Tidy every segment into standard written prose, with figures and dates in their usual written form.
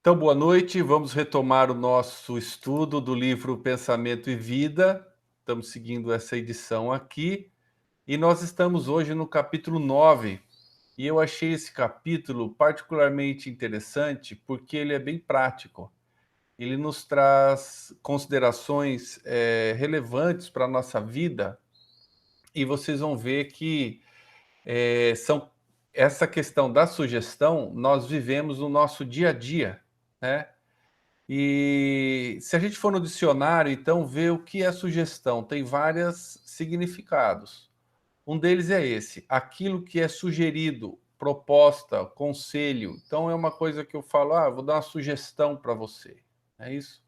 Então, boa noite. Vamos retomar o nosso estudo do livro Pensamento e Vida. Estamos seguindo essa edição aqui e nós estamos hoje no capítulo 9. E eu achei esse capítulo particularmente interessante porque ele é bem prático. Ele nos traz considerações relevantes para a nossa vida e vocês vão ver que essa questão da sugestão nós vivemos no nosso dia a dia, né? E se a gente for no dicionário, então, ver o que é sugestão, tem vários significados. Um deles é esse, aquilo que é sugerido, proposta, conselho. Então, é uma coisa que eu falo, vou dar uma sugestão para você. É isso?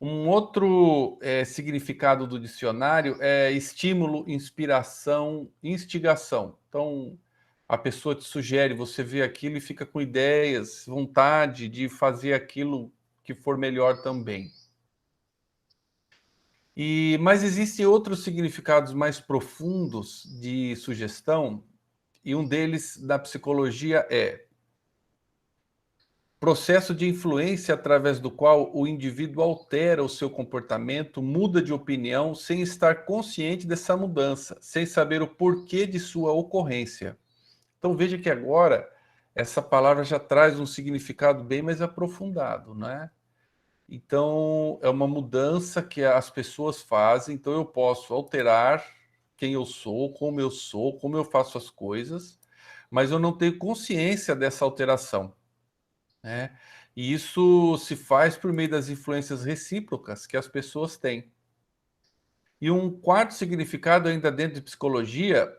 Um outro significado do dicionário é estímulo, inspiração, instigação. Então, a pessoa te sugere, você vê aquilo e fica com ideias, vontade de fazer aquilo que for melhor também. Mas existem outros significados mais profundos de sugestão, e um deles da psicologia é processo de influência através do qual o indivíduo altera o seu comportamento, muda de opinião sem estar consciente dessa mudança, sem saber o porquê de sua ocorrência. Então veja que agora essa palavra já traz um significado bem mais aprofundado, né? Então é uma mudança que as pessoas fazem, então eu posso alterar quem eu sou, como eu faço as coisas, mas eu não tenho consciência dessa alteração, né? E isso se faz por meio das influências recíprocas que as pessoas têm. E um quarto significado, ainda dentro de psicologia,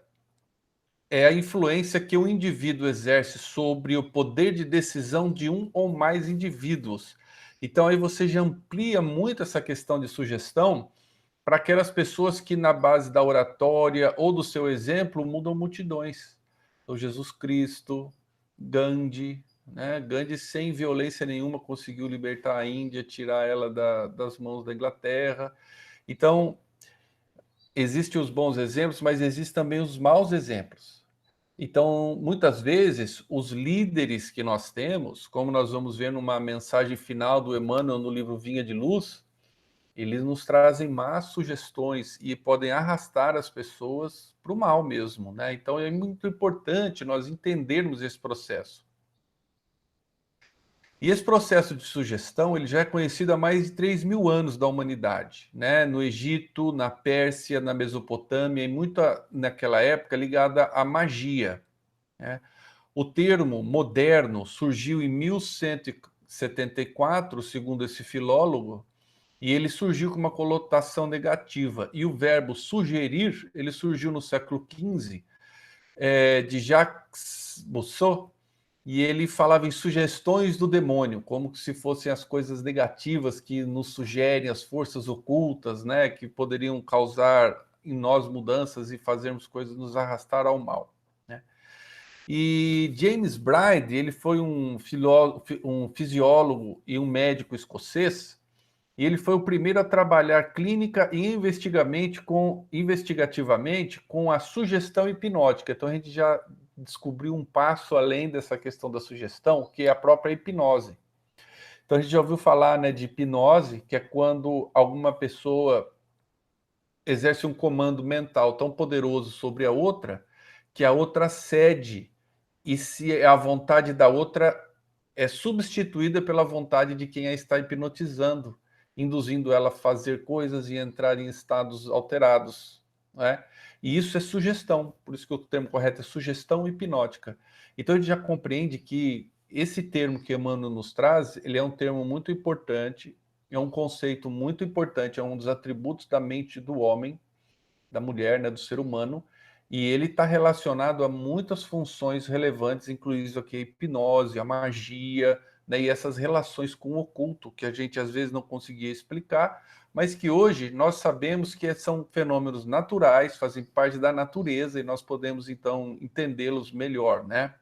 é a influência que o indivíduo exerce sobre o poder de decisão de um ou mais indivíduos. Então, aí você já amplia muito essa questão de sugestão para aquelas pessoas que, na base da oratória ou do seu exemplo, mudam multidões. Então, Jesus Cristo, Gandhi, né? Gandhi, sem violência nenhuma, conseguiu libertar a Índia, tirar ela das mãos da Inglaterra. Então, existem os bons exemplos, mas existem também os maus exemplos. Então, muitas vezes, os líderes que nós temos, como nós vamos ver numa mensagem final do Emmanuel no livro Vinha de Luz, eles nos trazem más sugestões e podem arrastar as pessoas para o mal mesmo, né? Então, é muito importante nós entendermos esse processo. E esse processo de sugestão, ele já é conhecido há mais de 3.000 anos da humanidade, né? No Egito, na Pérsia, na Mesopotâmia, e muita naquela época ligada à magia, né? O termo moderno surgiu em 1174, segundo esse filólogo, e ele surgiu com uma conotação negativa. E o verbo sugerir, ele surgiu no século XV, de Jacques Rousseau, e ele falava em sugestões do demônio, como se fossem as coisas negativas que nos sugerem, as forças ocultas, né, que poderiam causar em nós mudanças e fazermos coisas nos arrastar ao mal, né? E James Bride, ele foi um fisiólogo e um médico escocês, e ele foi o primeiro a trabalhar clínica e investigativamente com a sugestão hipnótica. Então a gente já descobriu um passo além dessa questão da sugestão, que é a própria hipnose. Então a gente já ouviu falar, né, de hipnose, que é quando alguma pessoa exerce um comando mental tão poderoso sobre a outra, que a outra cede, e se a vontade da outra é substituída pela vontade de quem a está hipnotizando, induzindo ela a fazer coisas e entrar em estados alterados, não é? E isso é sugestão, por isso que o termo correto é sugestão hipnótica. Então a gente já compreende que esse termo que Emmanuel nos traz, ele é um termo muito importante, é um conceito muito importante, é um dos atributos da mente do homem, da mulher, né, do ser humano, e ele está relacionado a muitas funções relevantes, incluindo aqui a hipnose, a magia, né, e essas relações com o oculto, que a gente às vezes não conseguia explicar, mas que hoje nós sabemos que são fenômenos naturais, fazem parte da natureza, e nós podemos então entendê-los melhor, né?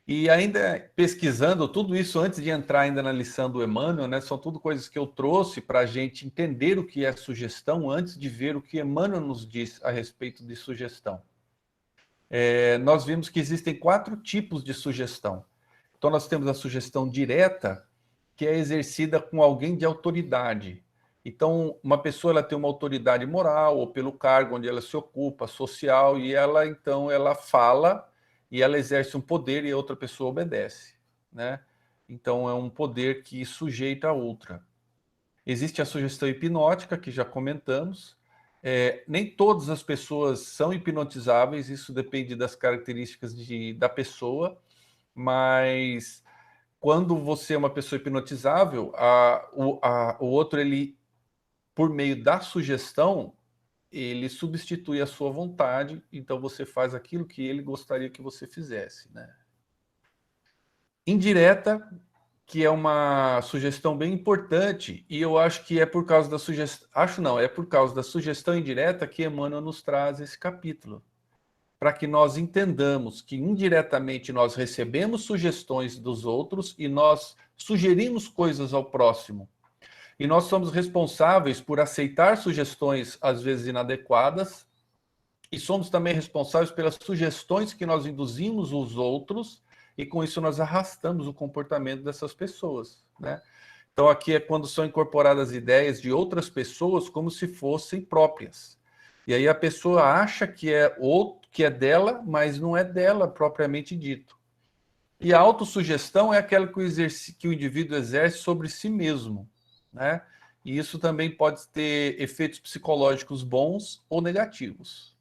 E ainda pesquisando tudo isso antes de entrar ainda na lição do Emmanuel, né, são tudo coisas que eu trouxe para a gente entender o que é sugestão antes de ver o que Emmanuel nos diz a respeito de sugestão. Nós vimos que existem 4 tipos de sugestão. Então, nós temos a sugestão direta, que é exercida com alguém de autoridade. Então, uma pessoa ela tem uma autoridade moral ou pelo cargo onde ela se ocupa, social, e ela, então, ela fala e ela exerce um poder e a outra pessoa obedece, né? Então, é um poder que sujeita a outra. Existe a sugestão hipnótica, que já comentamos. Nem todas as pessoas são hipnotizáveis, isso depende das características da pessoa, mas quando você é uma pessoa hipnotizável, o outro, ele, por meio da sugestão, ele substitui a sua vontade, então você faz aquilo que ele gostaria que você fizesse, né? Indireta, que é uma sugestão bem importante, e eu acho que é por causa da sugestão, acho não, é por causa da sugestão indireta que Emmanuel nos traz esse capítulo, para que nós entendamos que indiretamente nós recebemos sugestões dos outros e nós sugerimos coisas ao próximo. E nós somos responsáveis por aceitar sugestões, às vezes inadequadas, e somos também responsáveis pelas sugestões que nós induzimos os outros, e com isso nós arrastamos o comportamento dessas pessoas, né? Então aqui é quando são incorporadas ideias de outras pessoas como se fossem próprias. E aí a pessoa acha que é dela, mas não é dela propriamente dito. E a autossugestão é aquela que o indivíduo exerce sobre si mesmo, né? E isso também pode ter efeitos psicológicos bons ou negativos.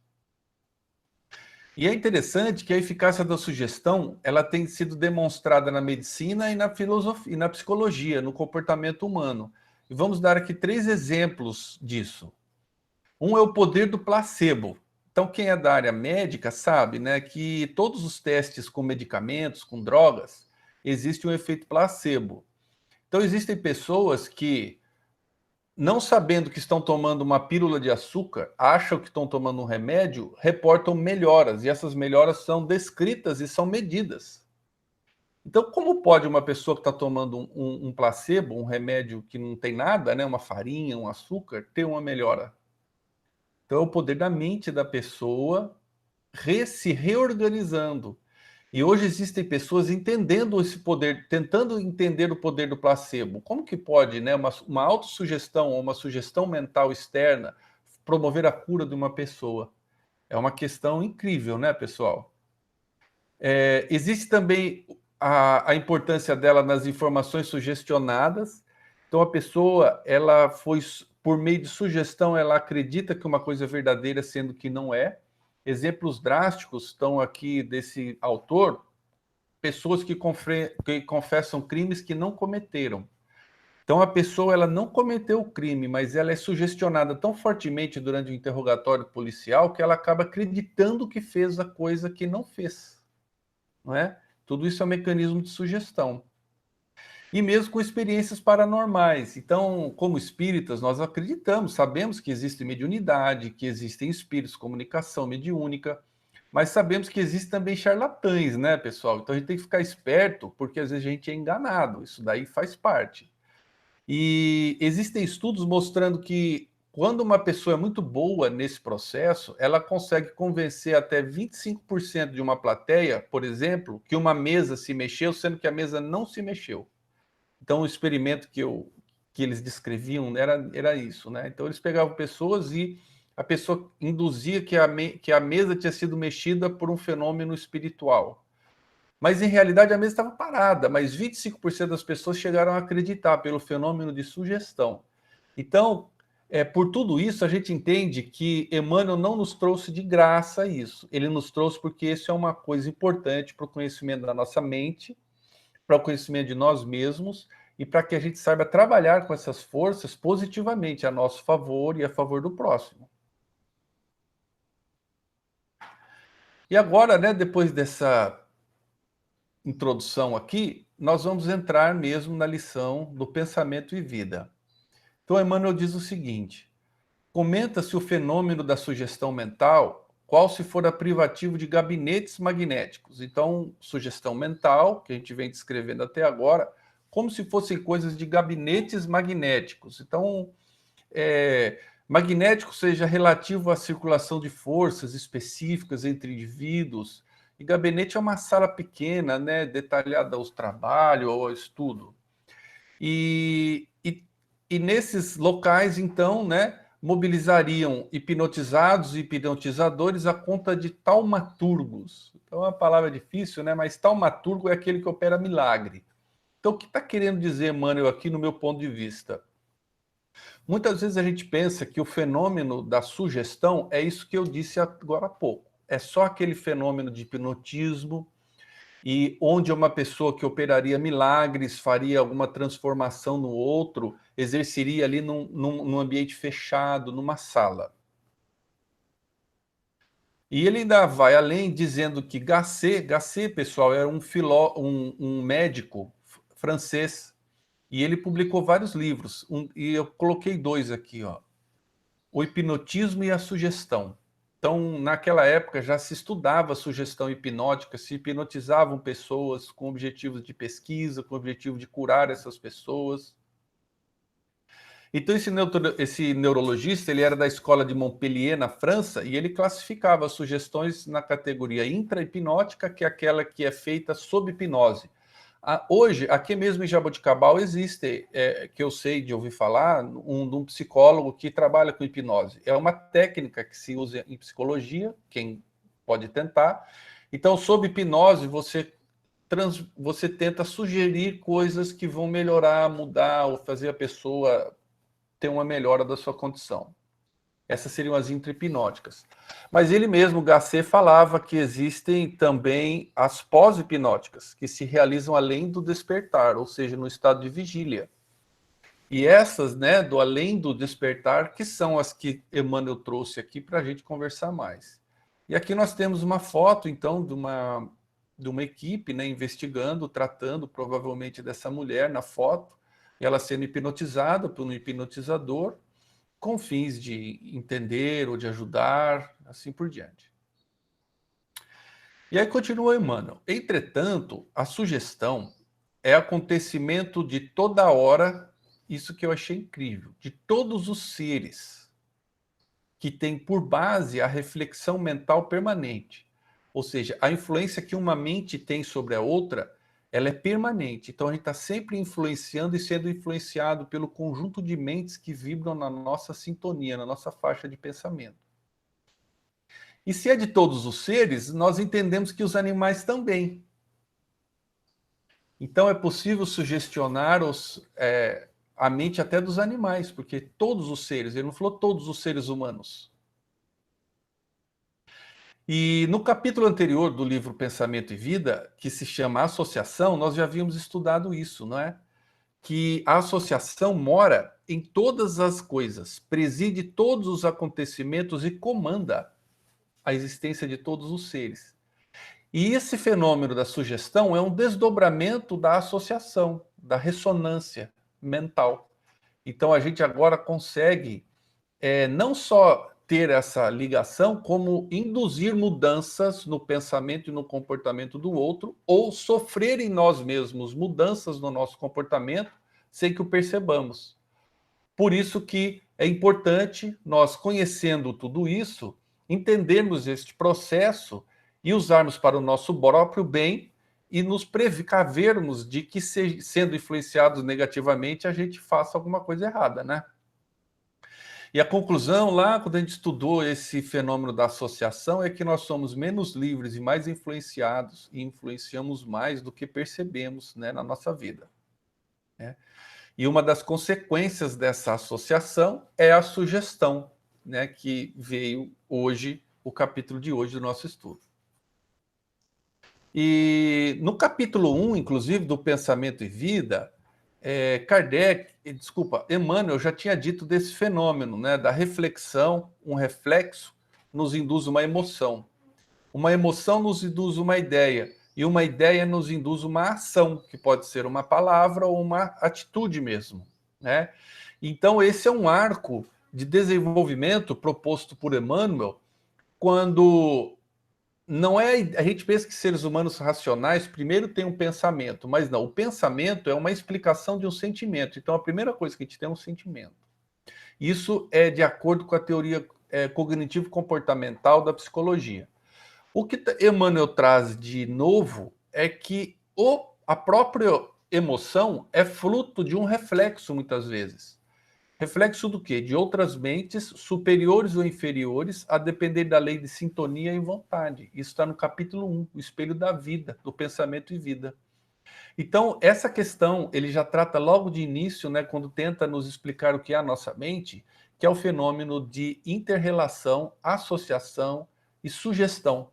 E é interessante que a eficácia da sugestão, ela tem sido demonstrada na medicina e na filosofia, e na psicologia, no comportamento humano. E vamos dar aqui 3 exemplos disso. Um é o poder do placebo. Então, quem é da área médica sabe, né, que todos os testes com medicamentos, com drogas, existe um efeito placebo. Então, existem pessoas que, não sabendo que estão tomando uma pílula de açúcar, acham que estão tomando um remédio, reportam melhoras, e essas melhoras são descritas e são medidas. Então, como pode uma pessoa que está tomando um placebo, um remédio que não tem nada, né, uma farinha, um açúcar, ter uma melhora? Então, é o poder da mente da pessoa se reorganizando. E hoje existem pessoas entendendo esse poder, tentando entender o poder do placebo. Como que pode, né, uma autossugestão ou uma sugestão mental externa promover a cura de uma pessoa? É uma questão incrível, né, pessoal? Existe também a importância dela nas informações sugestionadas. Então, a pessoa, ela foi, por meio de sugestão, ela acredita que uma coisa é verdadeira, sendo que não é. Exemplos drásticos estão aqui desse autor, pessoas que confessam crimes que não cometeram. Então, a pessoa ela não cometeu o crime, mas ela é sugestionada tão fortemente durante o interrogatório policial que ela acaba acreditando que fez a coisa que não fez, não é? Tudo isso é um mecanismo de sugestão. E mesmo com experiências paranormais. Então, como espíritas, nós acreditamos, sabemos que existe mediunidade, que existem espíritos, comunicação mediúnica, mas sabemos que existem também charlatães, né, pessoal? Então a gente tem que ficar esperto, porque às vezes a gente é enganado, isso daí faz parte. E existem estudos mostrando que quando uma pessoa é muito boa nesse processo, ela consegue convencer até 25% de uma plateia, por exemplo, que uma mesa se mexeu, sendo que a mesa não se mexeu. Então, o experimento que eles descreviam era isso, né? Então, eles pegavam pessoas e a pessoa induzia que a mesa tinha sido mexida por um fenômeno espiritual. Mas, em realidade, a mesa estava parada, mas 25% das pessoas chegaram a acreditar pelo fenômeno de sugestão. Então, por tudo isso, a gente entende que Emmanuel não nos trouxe de graça isso. Ele nos trouxe porque isso é uma coisa importante para o conhecimento da nossa mente, para o conhecimento de nós mesmos e para que a gente saiba trabalhar com essas forças positivamente a nosso favor e a favor do próximo. E agora, né, depois dessa introdução aqui, nós vamos entrar mesmo na lição do pensamento e vida. Então, Emmanuel diz o seguinte: comenta-se o fenômeno da sugestão mental, qual se for a privativo de gabinetes magnéticos. Então, sugestão mental, que a gente vem descrevendo até agora, como se fossem coisas de gabinetes magnéticos. Então, magnético seja relativo à circulação de forças específicas entre indivíduos, E gabinete é uma sala pequena, né, detalhada aos trabalhos ou ao estudo. E nesses locais, então, né, mobilizariam hipnotizados e hipnotizadores a conta de taumaturgos. Então é uma palavra difícil, né, mas taumaturgo é aquele que opera milagre. Então o que está querendo dizer Emmanuel aqui no meu ponto de vista? Muitas vezes a gente pensa que o fenômeno da sugestão é isso que eu disse agora há pouco. É só aquele fenômeno de hipnotismo, e onde uma pessoa que operaria milagres, faria alguma transformação no outro, exerceria ali num ambiente fechado, numa sala. E ele ainda vai além, dizendo que Gasset, pessoal, era um médico francês, e ele publicou vários livros, e eu coloquei dois aqui, ó. O hipnotismo e a sugestão. Então, naquela época já se estudava sugestão hipnótica, se hipnotizavam pessoas com objetivos de pesquisa, com objetivo de curar essas pessoas. Então, esse neurologista, ele era da escola de Montpellier, na França, e ele classificava as sugestões na categoria intra-hipnótica, que é aquela que é feita sob hipnose. Hoje, aqui mesmo em Jaboticabal, existe, que eu sei de ouvir falar, um psicólogo que trabalha com hipnose. É uma técnica que se usa em psicologia, quem pode tentar. Então, sob hipnose, você tenta sugerir coisas que vão melhorar, mudar, ou fazer a pessoa ter uma melhora da sua condição. Essas seriam as intra-hipnóticas. Mas ele mesmo, Gasset, falava que existem também as pós-hipnóticas, que se realizam além do despertar, ou seja, no estado de vigília. E essas, né, do além do despertar, que são as que Emmanuel trouxe aqui para a gente conversar mais. E aqui nós temos uma foto, então, de uma equipe, né, investigando, tratando provavelmente dessa mulher na foto, ela sendo hipnotizada por um hipnotizador, com fins de entender ou de ajudar, assim por diante. E aí continua Emmanuel. Entretanto, a sugestão é acontecimento de toda hora, isso que eu achei incrível, de todos os seres, que tem por base a reflexão mental permanente. Ou seja, a influência que uma mente tem sobre a outra, ela é permanente. Então a gente está sempre influenciando e sendo influenciado pelo conjunto de mentes que vibram na nossa sintonia, na nossa faixa de pensamento. E se é de todos os seres, nós entendemos que os animais também. Então é possível sugestionar a mente até dos animais, porque todos os seres, ele não falou todos os seres humanos. E no capítulo anterior do livro Pensamento e Vida, que se chama Associação, nós já havíamos estudado isso, não é? Que a associação mora em todas as coisas, preside todos os acontecimentos e comanda a existência de todos os seres. E esse fenômeno da sugestão é um desdobramento da associação, da ressonância mental. Então a gente agora consegue não só ter essa ligação, como induzir mudanças no pensamento e no comportamento do outro, ou sofrer em nós mesmos mudanças no nosso comportamento sem que o percebamos. Por isso que é importante nós, conhecendo tudo isso, entendermos este processo e usarmos para o nosso próprio bem e nos precavermos de que, sendo influenciados negativamente, a gente faça alguma coisa errada, né? E a conclusão lá, quando a gente estudou esse fenômeno da associação, é que nós somos menos livres e mais influenciados, e influenciamos mais do que percebemos, né, na nossa vida, né? E uma das consequências dessa associação é a sugestão, né, que veio hoje, o capítulo de hoje do nosso estudo. E no capítulo 1, inclusive, do Pensamento e Vida, Emmanuel já tinha dito desse fenômeno, né, da reflexão, um reflexo nos induz uma emoção nos induz uma ideia, e uma ideia nos induz uma ação, que pode ser uma palavra ou uma atitude mesmo, né? Então esse é um arco de desenvolvimento proposto por Emmanuel, quando não é, a gente pensa que seres humanos racionais primeiro tem um pensamento, mas não, o pensamento é uma explicação de um sentimento. Então a primeira coisa que a gente tem é um sentimento. Isso é de acordo com a teoria cognitivo-comportamental da psicologia. O que Emmanuel traz de novo é que a própria emoção é fruto de um reflexo, muitas vezes. Reflexo do quê? De outras mentes, superiores ou inferiores, a depender da lei de sintonia e vontade. Isso está no capítulo 1, o espelho da vida, do pensamento e vida. Então, essa questão, ele já trata logo de início, né, quando tenta nos explicar o que é a nossa mente, que é o fenômeno de inter-relação, associação e sugestão,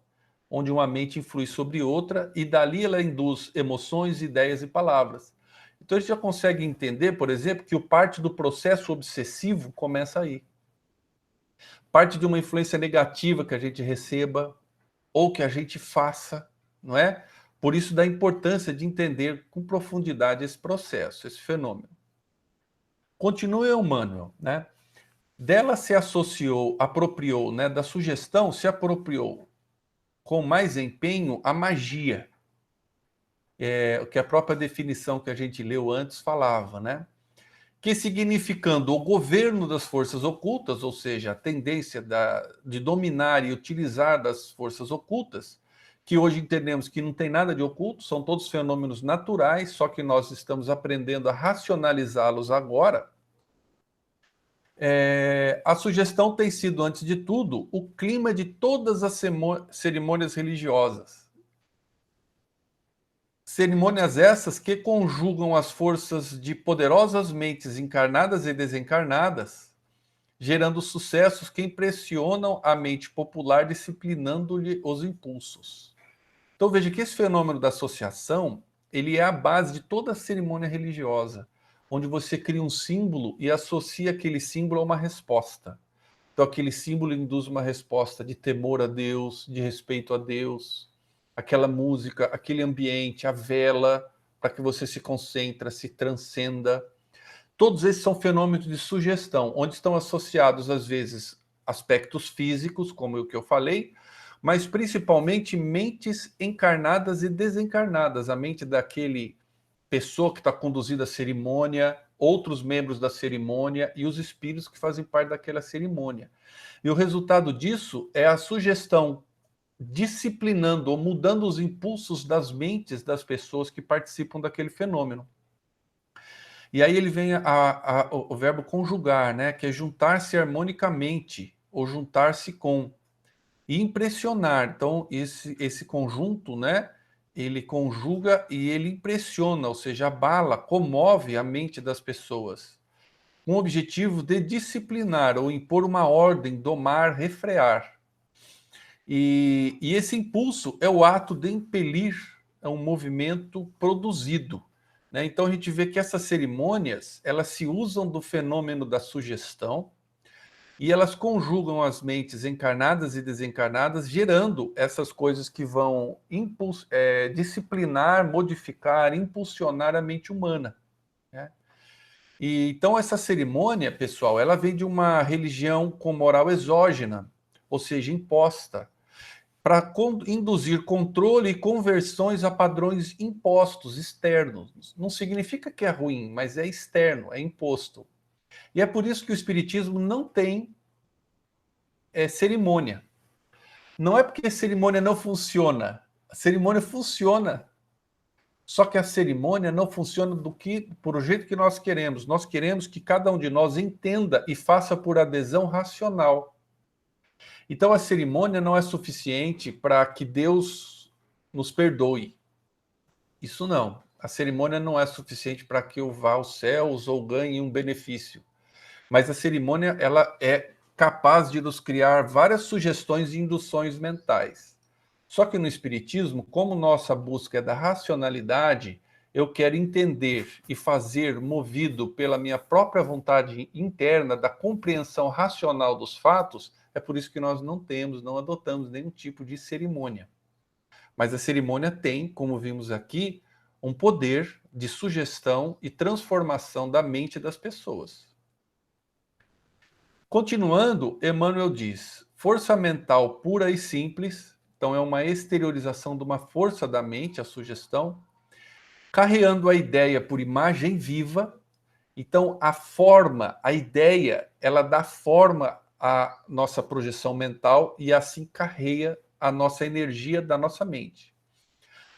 onde uma mente influi sobre outra e dali ela induz emoções, ideias e palavras. Então, a gente já consegue entender, por exemplo, que o parte do processo obsessivo começa aí. Parte de uma influência negativa que a gente receba ou que a gente faça, não é? Por isso da importância de entender com profundidade esse processo, esse fenômeno. Continua Emmanuel, né? Dela se associou, apropriou, né? Da sugestão se apropriou com mais empenho a magia, o que a própria definição que a gente leu antes falava, né? Que significando o governo das forças ocultas, ou seja, a tendência de dominar e utilizar das forças ocultas, que hoje entendemos que não tem nada de oculto, são todos fenômenos naturais, só que nós estamos aprendendo a racionalizá-los agora. A sugestão tem sido, antes de tudo, o clima de todas as cerimônias religiosas. Cerimônias essas que conjugam as forças de poderosas mentes encarnadas e desencarnadas, gerando sucessos que impressionam a mente popular, disciplinando-lhe os impulsos. Então veja que esse fenômeno da associação, ele é a base de toda a cerimônia religiosa, onde você cria um símbolo e associa aquele símbolo a uma resposta. Então aquele símbolo induz uma resposta de temor a Deus, de respeito a Deus, aquela música, aquele ambiente, a vela, para que você se concentre, se transcenda. Todos esses são fenômenos de sugestão, onde estão associados, às vezes, aspectos físicos, como o que eu falei, mas principalmente mentes encarnadas e desencarnadas. A mente daquele pessoa que está conduzindo a cerimônia, outros membros da cerimônia e os espíritos que fazem parte daquela cerimônia. E o resultado disso é a sugestão disciplinando ou mudando os impulsos das mentes das pessoas que participam daquele fenômeno. E aí ele vem o verbo conjugar, né? Que é juntar-se harmonicamente, ou juntar-se com. E impressionar. Então, esse conjunto, né? Ele conjuga e ele impressiona, ou seja, abala, comove a mente das pessoas, com o objetivo de disciplinar ou impor uma ordem, domar, refrear. E esse impulso é o ato de impelir, é um movimento produzido. Né? Então a gente vê que essas cerimônias, elas se usam do fenômeno da sugestão e elas conjugam as mentes encarnadas e desencarnadas, gerando essas coisas que vão disciplinar, modificar, impulsionar a mente humana. Né? E, então essa cerimônia, pessoal, ela vem de uma religião com moral exógena, ou seja, imposta, para induzir controle e conversões a padrões impostos, externos. Não significa que é ruim, mas é externo, é imposto. E é por isso que o Espiritismo não tem cerimônia. Não é porque a cerimônia não funciona. A cerimônia funciona. Só que a cerimônia não funciona por jeito que nós queremos. Nós queremos que cada um de nós entenda e faça por adesão racional. Então a cerimônia não é suficiente para que Deus nos perdoe. Isso não. A cerimônia não é suficiente para que eu vá aos céus ou ganhe um benefício. Mas a cerimônia, ela é capaz de nos criar várias sugestões e induções mentais. Só que no Espiritismo, como nossa busca é da racionalidade, eu quero entender e fazer movido pela minha própria vontade interna, da compreensão racional dos fatos, é por isso que nós não adotamos nenhum tipo de cerimônia. Mas a cerimônia tem, como vimos aqui, um poder de sugestão e transformação da mente das pessoas. Continuando, Emmanuel diz: força mental pura e simples, então é uma exteriorização de uma força da mente, a sugestão, carreando a ideia por imagem viva. Então, a forma, a ideia, ela dá forma à nossa projeção mental e assim carrega a nossa energia da nossa mente.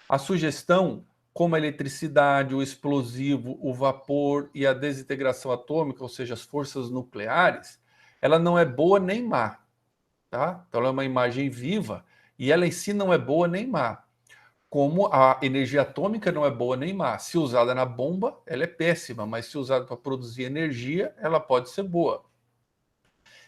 A sugestão, como a eletricidade, o explosivo, o vapor e a desintegração atômica, ou seja, as forças nucleares, ela não é boa nem má, tá? Então ela é uma imagem viva e ela em si não é boa nem má. Como a energia atômica não é boa nem má. Se usada na bomba, ela é péssima, mas se usada para produzir energia, ela pode ser boa.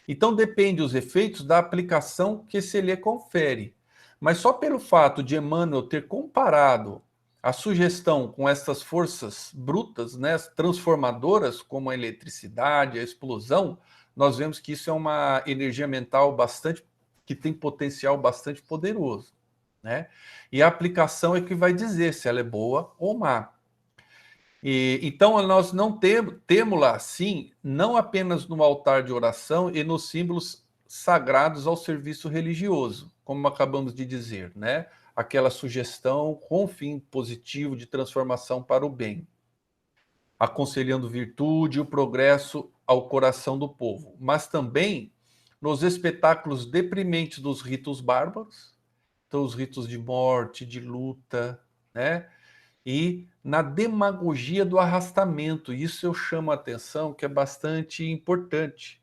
Então depende os efeitos da aplicação que se lhe confere. Mas só pelo fato de Emmanuel ter comparado a sugestão com essas forças brutas, né, transformadoras, como a eletricidade, a explosão, nós vemos que isso é uma energia mental que tem potencial bastante poderoso, né? E a aplicação é que vai dizer se ela é boa ou má. Então, nós não temos lá, sim, não apenas no altar de oração e nos símbolos sagrados ao serviço religioso, como acabamos de dizer, né? Aquela sugestão com fim positivo de transformação para o bem, aconselhando virtude e o progresso ao coração do povo, mas também nos espetáculos deprimentes dos ritos bárbaros, então os ritos de morte, de luta, né? E na demagogia do arrastamento. Isso eu chamo a atenção, que é bastante importante.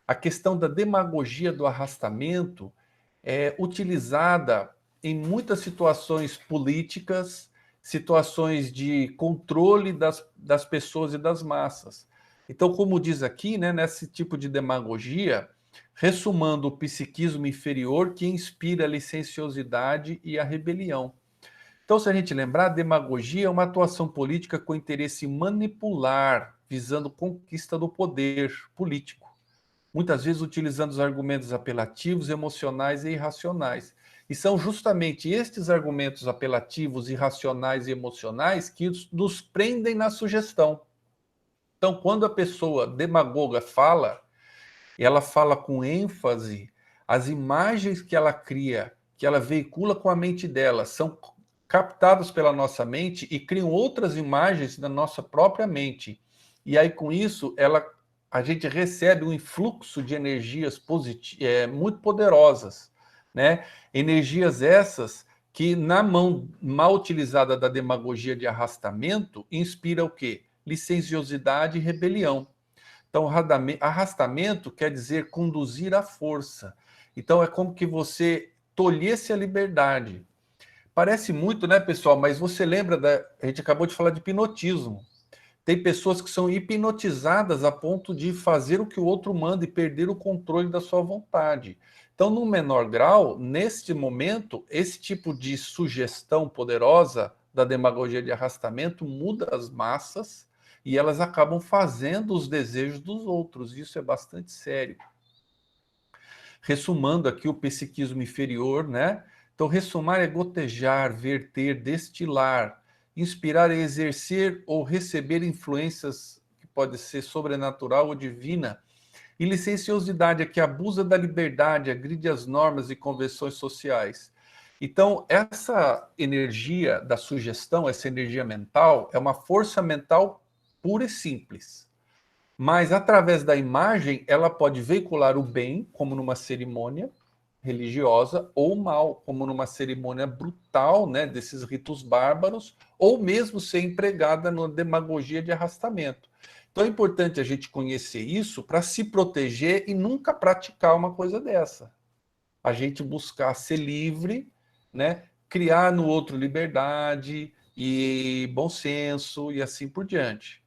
A questão da demagogia do arrastamento é utilizada em muitas situações políticas, situações de controle das pessoas e das massas. Então, como diz aqui, né, nesse tipo de demagogia, ressumando o psiquismo inferior que inspira a licenciosidade e a rebelião. Então, se a gente lembrar, a demagogia é uma atuação política com interesse manipular, visando conquista do poder político, muitas vezes utilizando os argumentos apelativos, emocionais e irracionais. E são justamente estes argumentos apelativos, irracionais e emocionais que nos prendem na sugestão. Então, quando a pessoa demagoga fala, ela fala com ênfase, as imagens que ela cria, que ela veicula com a mente dela, são captados pela nossa mente e criam outras imagens da nossa própria mente. E aí, com isso, a gente recebe um influxo de energias muito poderosas, né? Energias essas que, na mão mal utilizada da demagogia de arrastamento, inspira o quê? Licenciosidade e rebelião. Então, arrastamento quer dizer conduzir à força. Então, é como que você tolhesse a liberdade. Parece muito, né, pessoal? Mas você lembra a gente acabou de falar de hipnotismo. Tem pessoas que são hipnotizadas a ponto de fazer o que o outro manda e perder o controle da sua vontade. Então, no menor grau, neste momento, esse tipo de sugestão poderosa da demagogia de arrastamento muda as massas e elas acabam fazendo os desejos dos outros. Isso é bastante sério. Ressumando aqui o psiquismo inferior, né? Então, ressumar é gotejar, verter, destilar, inspirar é exercer ou receber influências que pode ser sobrenatural ou divina. E licenciosidade é que abusa da liberdade, agride as normas e convenções sociais. Então, essa energia da sugestão, essa energia mental, é uma força mental pura e simples. Mas, através da imagem, ela pode veicular o bem, como numa cerimônia religiosa, ou o mal, como numa cerimônia brutal, né, desses ritos bárbaros, ou mesmo ser empregada na demagogia de arrastamento. Então é importante a gente conhecer isso para se proteger e nunca praticar uma coisa dessa. A gente buscar ser livre, né, criar no outro liberdade e bom senso e assim por diante.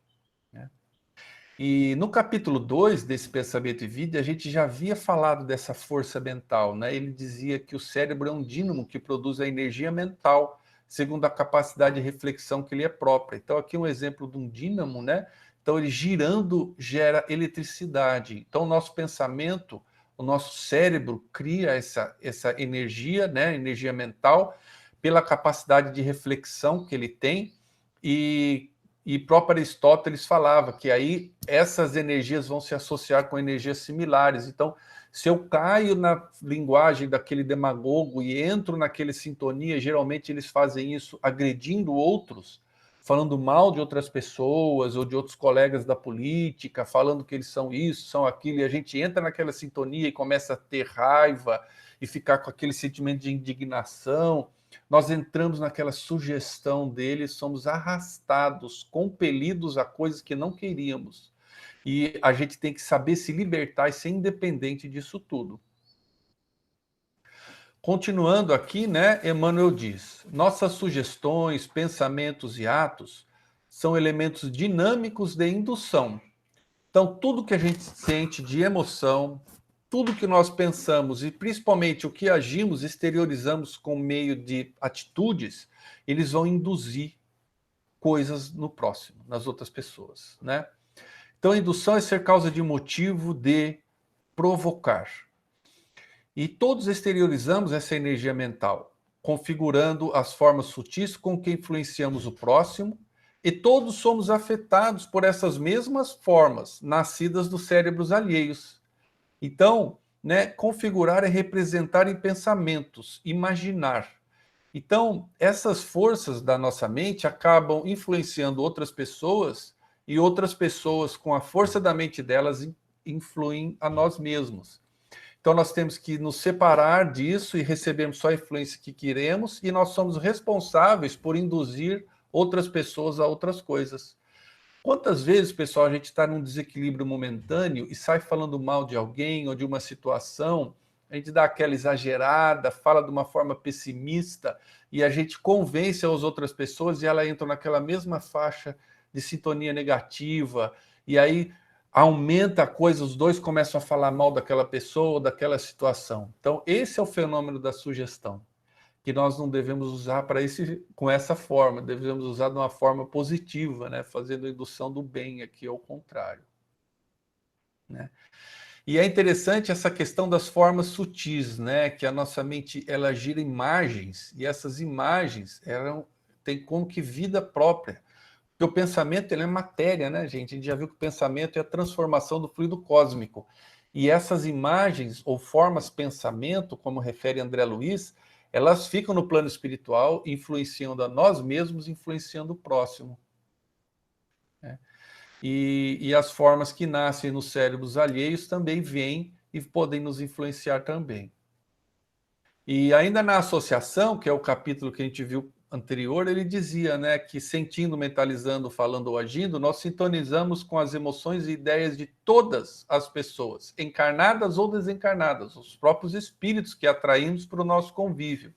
E no capítulo 2 desse Pensamento e Vida, a gente já havia falado dessa força mental, né? Ele dizia que o cérebro é um dínamo que produz a energia mental, segundo a capacidade de reflexão que lhe é própria. Então, aqui um exemplo de um dínamo, né? Então, ele girando gera eletricidade. Então, o nosso pensamento, o nosso cérebro cria essa energia, né? Energia mental, pela capacidade de reflexão que ele tem e próprio Aristóteles falava que aí essas energias vão se associar com energias similares. Então, se eu caio na linguagem daquele demagogo e entro naquele sintonia, geralmente eles fazem isso agredindo outros, falando mal de outras pessoas ou de outros colegas da política, falando que eles são isso, são aquilo, e a gente entra naquela sintonia e começa a ter raiva e ficar com aquele sentimento de indignação. Nós entramos naquela sugestão dele, somos arrastados, compelidos a coisas que não queríamos. E a gente tem que saber se libertar e ser independente disso tudo. Continuando aqui, né, Emmanuel diz: nossas sugestões, pensamentos e atos são elementos dinâmicos de indução. Então, tudo que a gente sente de emoção, tudo que nós pensamos e principalmente o que agimos, exteriorizamos com meio de atitudes, eles vão induzir coisas no próximo, nas outras pessoas, né? Então, a indução é ser causa de motivo de provocar. E todos exteriorizamos essa energia mental, configurando as formas sutis com que influenciamos o próximo, e todos somos afetados por essas mesmas formas, nascidas dos cérebros alheios. Então, né, configurar é representar em pensamentos, imaginar. Então, essas forças da nossa mente acabam influenciando outras pessoas, e outras pessoas, com a força da mente delas, influem a nós mesmos. Então, nós temos que nos separar disso e recebermos só a influência que queremos, e nós somos responsáveis por induzir outras pessoas a outras coisas. Quantas vezes, pessoal, a gente está num desequilíbrio momentâneo e sai falando mal de alguém ou de uma situação, a gente dá aquela exagerada, fala de uma forma pessimista e a gente convence as outras pessoas e ela entra naquela mesma faixa de sintonia negativa, e aí aumenta a coisa, os dois começam a falar mal daquela pessoa ou daquela situação. Então, esse é o fenômeno da sugestão, que nós não devemos usar com essa forma, devemos usar de uma forma positiva, né? Fazendo a indução do bem aqui, ao contrário. Né? E é interessante essa questão das formas sutis, né? Que a nossa mente ela gira imagens, e essas imagens têm como que vida própria. Porque o pensamento ele é matéria, né, gente? A gente já viu que o pensamento é a transformação do fluido cósmico. E essas imagens ou formas pensamento, como refere André Luiz, elas ficam no plano espiritual, influenciando a nós mesmos, influenciando o próximo. Né? E as formas que nascem nos cérebros alheios também vêm e podem nos influenciar também. E ainda na associação, que é o capítulo que a gente viu anterior, ele dizia, né, que sentindo, mentalizando, falando ou agindo, nós sintonizamos com as emoções e ideias de todas as pessoas, encarnadas ou desencarnadas, os próprios espíritos que atraímos para o nosso convívio,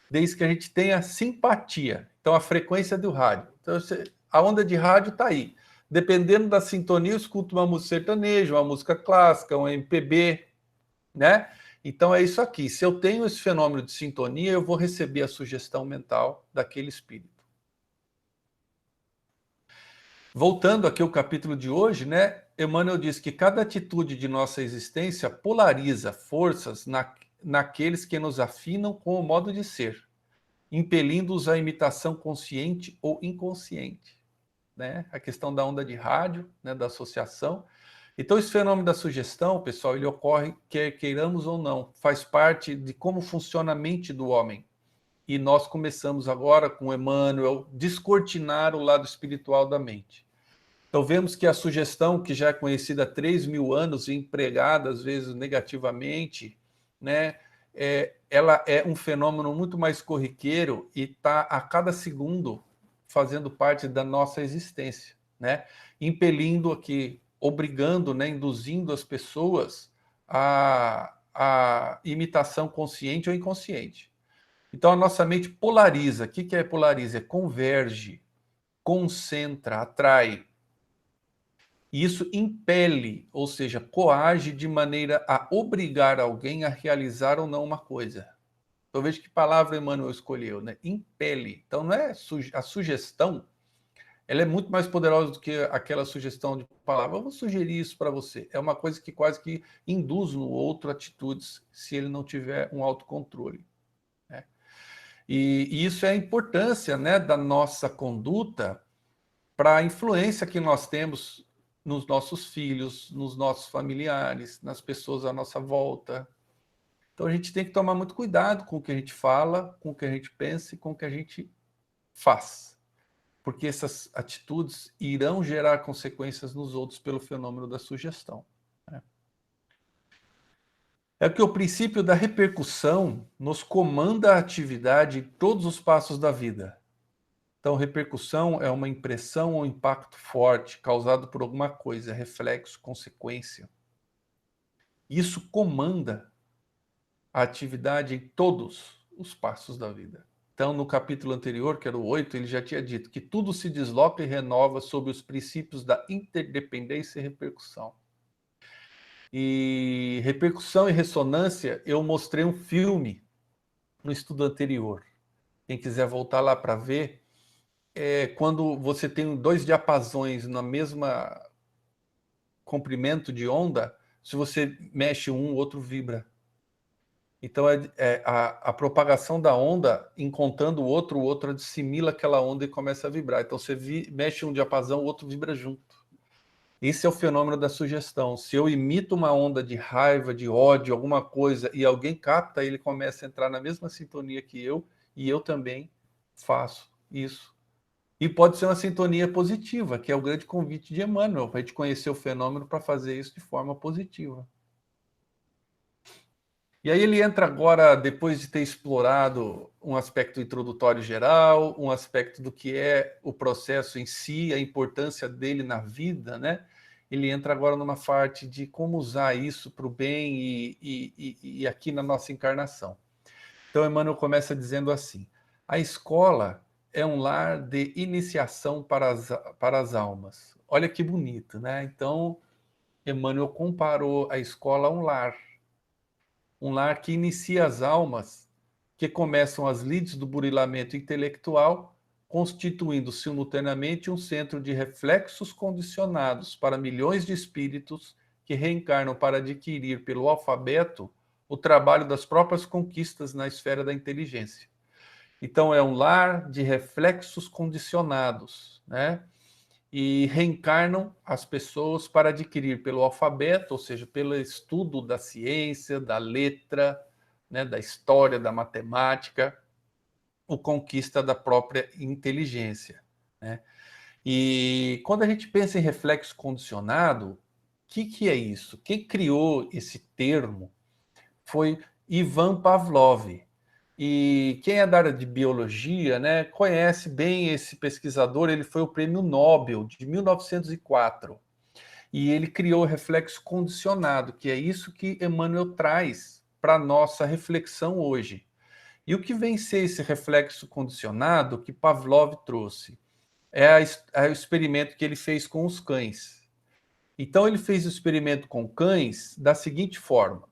desde que a gente tenha simpatia. Então, a frequência do rádio. Então, a onda de rádio está aí. Dependendo da sintonia, eu escuto uma música sertaneja, uma música clássica, um MPB, né? Então é isso aqui. Se eu tenho esse fenômeno de sintonia, eu vou receber a sugestão mental daquele espírito. Voltando aqui ao capítulo de hoje, né? Emmanuel diz que cada atitude de nossa existência polariza forças naqueles que nos afinam com o modo de ser, impelindo-os à imitação consciente ou inconsciente. Né? A questão da onda de rádio, né? Da associação. Então, esse fenômeno da sugestão, pessoal, ele ocorre quer queiramos ou não, faz parte de como funciona a mente do homem. E nós começamos agora, com Emmanuel, descortinar o lado espiritual da mente. Então, vemos que a sugestão, que já é conhecida há 3.000 anos e empregada, às vezes, negativamente, né, ela é um fenômeno muito mais corriqueiro e está a cada segundo fazendo parte da nossa existência, né? Impelindo aqui, obrigando, né, induzindo as pessoas a imitação consciente ou inconsciente. Então, a nossa mente polariza. O que é polariza? É converge, concentra, atrai. E isso impele, ou seja, coage de maneira a obrigar alguém a realizar ou não uma coisa. Então veja que palavra Emmanuel escolheu, né? Impele. Então não é a sugestão, ela é muito mais poderosa do que aquela sugestão de palavra. Eu vou sugerir isso para você. É uma coisa que quase que induz no outro atitudes, se ele não tiver um autocontrole. Né? E isso é a importância, né, da nossa conduta para a influência que nós temos nos nossos filhos, nos nossos familiares, nas pessoas à nossa volta. Então a gente tem que tomar muito cuidado com o que a gente fala, com o que a gente pensa e com o que a gente faz. Porque essas atitudes irão gerar consequências nos outros pelo fenômeno da sugestão. Né? É que o princípio da repercussão nos comanda a atividade em todos os passos da vida. Então, repercussão é uma impressão ou impacto forte causado por alguma coisa, reflexo, consequência. Isso comanda a atividade em todos os passos da vida. Então, no capítulo anterior, que era o 8, ele já tinha dito que tudo se desloca e renova sob os princípios da interdependência e repercussão. E repercussão e ressonância, eu mostrei um filme no estudo anterior. Quem quiser voltar lá para ver, quando você tem dois diapasões na mesma comprimento de onda, se você mexe um, o outro vibra. Então, a propagação da onda, encontrando o outro assimila aquela onda e começa a vibrar. Então, você mexe um diapasão, o outro vibra junto. Esse é o fenômeno da sugestão. Se eu imito uma onda de raiva, de ódio, alguma coisa, e alguém capta, ele começa a entrar na mesma sintonia que eu, e eu também faço isso. E pode ser uma sintonia positiva, que é o grande convite de Emmanuel, para a gente conhecer o fenômeno para fazer isso de forma positiva. E aí ele entra agora, depois de ter explorado um aspecto introdutório geral, um aspecto do que é o processo em si, a importância dele na vida, né? Ele entra agora numa parte de como usar isso para o bem e aqui na nossa encarnação. Então, Emmanuel começa dizendo assim: a escola é um lar de iniciação para as almas. Olha que bonito, né? Então, Emmanuel comparou a escola a um lar que inicia as almas, que começam as lides do burilamento intelectual, constituindo simultaneamente um centro de reflexos condicionados para milhões de espíritos que reencarnam para adquirir pelo alfabeto o trabalho das próprias conquistas na esfera da inteligência. Então, é um lar de reflexos condicionados, né? E reencarnam as pessoas para adquirir pelo alfabeto, ou seja, pelo estudo da ciência, da letra, né, da história, da matemática, o conquista da própria inteligência, né? E quando a gente pensa em reflexo condicionado, o que é isso? Quem criou esse termo foi Ivan Pavlov. E quem é da área de biologia, né, conhece bem esse pesquisador. Ele foi o prêmio Nobel de 1904. E ele criou o reflexo condicionado, que é isso que Emmanuel traz para a nossa reflexão hoje. E o que vem ser esse reflexo condicionado que Pavlov trouxe? É o experimento que ele fez com os cães. Então, ele fez o experimento com cães da seguinte forma: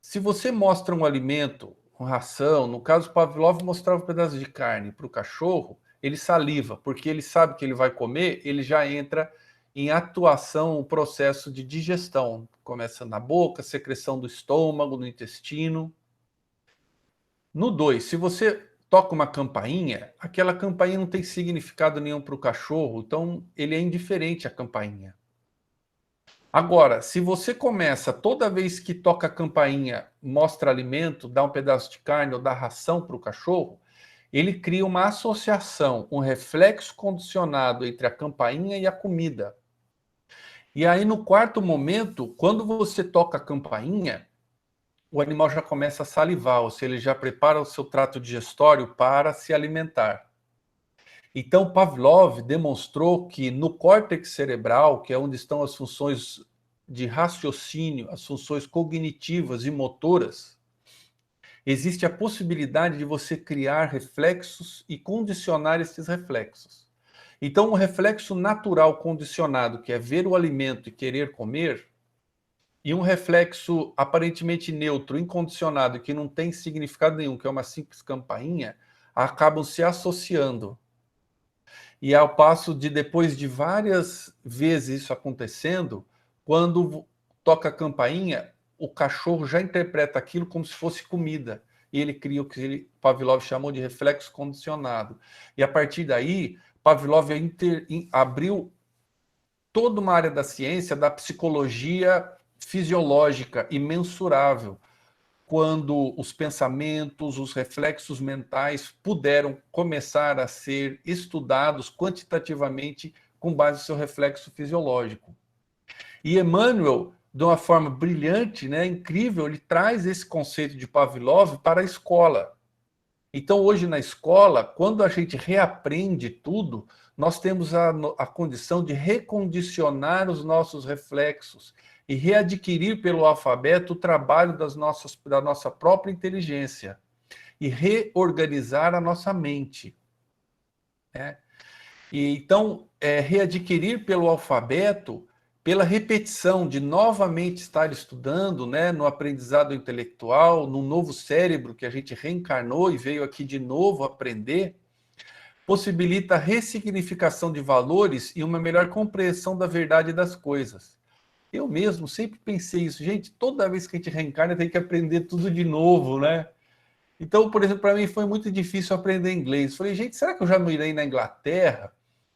se você mostra um alimento, uma ração, no caso Pavlov mostrava um pedaço de carne para o cachorro, ele saliva, porque ele sabe que ele vai comer, ele já entra em atuação o processo de digestão. Começa na boca, secreção do estômago, no intestino. No 2, se você toca uma campainha, aquela campainha não tem significado nenhum para o cachorro, então ele é indiferente à campainha. Agora, se você começa, toda vez que toca a campainha, mostra alimento, dá um pedaço de carne ou dá ração para o cachorro, ele cria uma associação, um reflexo condicionado entre a campainha e a comida. E aí, no quarto momento, quando você toca a campainha, o animal já começa a salivar, ou seja, ele já prepara o seu trato digestório para se alimentar. Então, Pavlov demonstrou que no córtex cerebral, que é onde estão as funções de raciocínio, as funções cognitivas e motoras, existe a possibilidade de você criar reflexos e condicionar esses reflexos. Então, um reflexo natural condicionado, que é ver o alimento e querer comer, e um reflexo aparentemente neutro, incondicionado, que não tem significado nenhum, que é uma simples campainha, acabam se associando. E ao passo de, depois de várias vezes isso acontecendo, quando toca a campainha, o cachorro já interpreta aquilo como se fosse comida. E ele cria o que Pavlov chamou de reflexo condicionado. E a partir daí, Pavlov abriu toda uma área da ciência, da psicologia fisiológica e mensurável, quando os pensamentos, os reflexos mentais puderam começar a ser estudados quantitativamente com base no seu reflexo fisiológico. E Emmanuel de uma forma brilhante, né, incrível, ele traz esse conceito de Pavlov para a escola. Então, hoje na escola, quando a gente reaprende tudo, nós temos a condição de recondicionar os nossos reflexos e readquirir pelo alfabeto o trabalho da nossa própria inteligência e reorganizar a nossa mente, né? E, então, readquirir pelo alfabeto, pela repetição de novamente estar estudando, né, no aprendizado intelectual, no novo cérebro que a gente reencarnou e veio aqui de novo aprender, possibilita a ressignificação de valores e uma melhor compreensão da verdade das coisas. Eu mesmo sempre pensei isso, gente, toda vez que a gente reencarna tem que aprender tudo de novo, né? Então, por exemplo, para mim foi muito difícil aprender inglês. Falei, gente, será que eu já não irei na Inglaterra?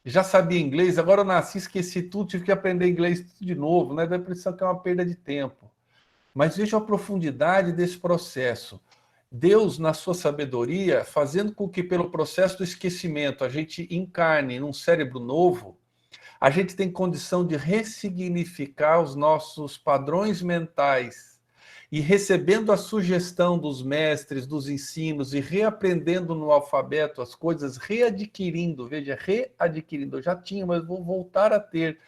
Já sabia inglês, agora eu nasci, esqueci tudo, tive que aprender inglês tudo de novo, né? Dá a impressão que é uma perda de tempo. Mas veja a profundidade desse processo. Deus, na sua sabedoria, fazendo com que, pelo processo do esquecimento, a gente encarne num cérebro novo, a gente tem condição de ressignificar os nossos padrões mentais e recebendo a sugestão dos mestres, dos ensinos e reaprendendo no alfabeto as coisas, readquirindo, veja, readquirindo, eu já tinha, mas vou voltar a ter.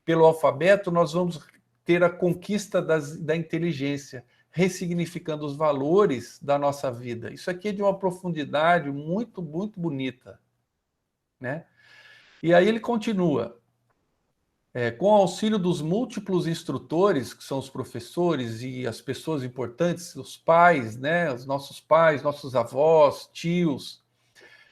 Pelo alfabeto, nós vamos ter a conquista da inteligência, ressignificando os valores da nossa vida. Isso aqui é de uma profundidade muito, muito bonita, né? E aí ele continua. Com o auxílio dos múltiplos instrutores, que são os professores e as pessoas importantes, os pais, né, os nossos pais, nossos avós, tios,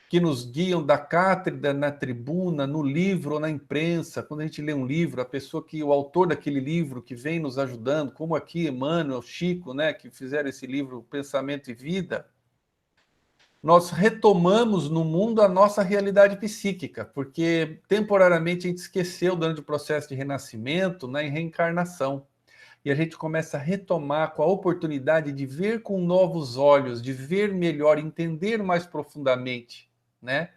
que nos guiam da cátedra na tribuna, no livro ou na imprensa. Quando a gente lê um livro, a pessoa que, o autor daquele livro que vem nos ajudando, como aqui Emmanuel, Chico, né, que fizeram esse livro Pensamento e Vida, nós retomamos no mundo a nossa realidade psíquica, porque temporariamente a gente esqueceu durante o processo de renascimento, né, em reencarnação. E a gente começa a retomar com a oportunidade de ver com novos olhos, de ver melhor, entender mais profundamente, né?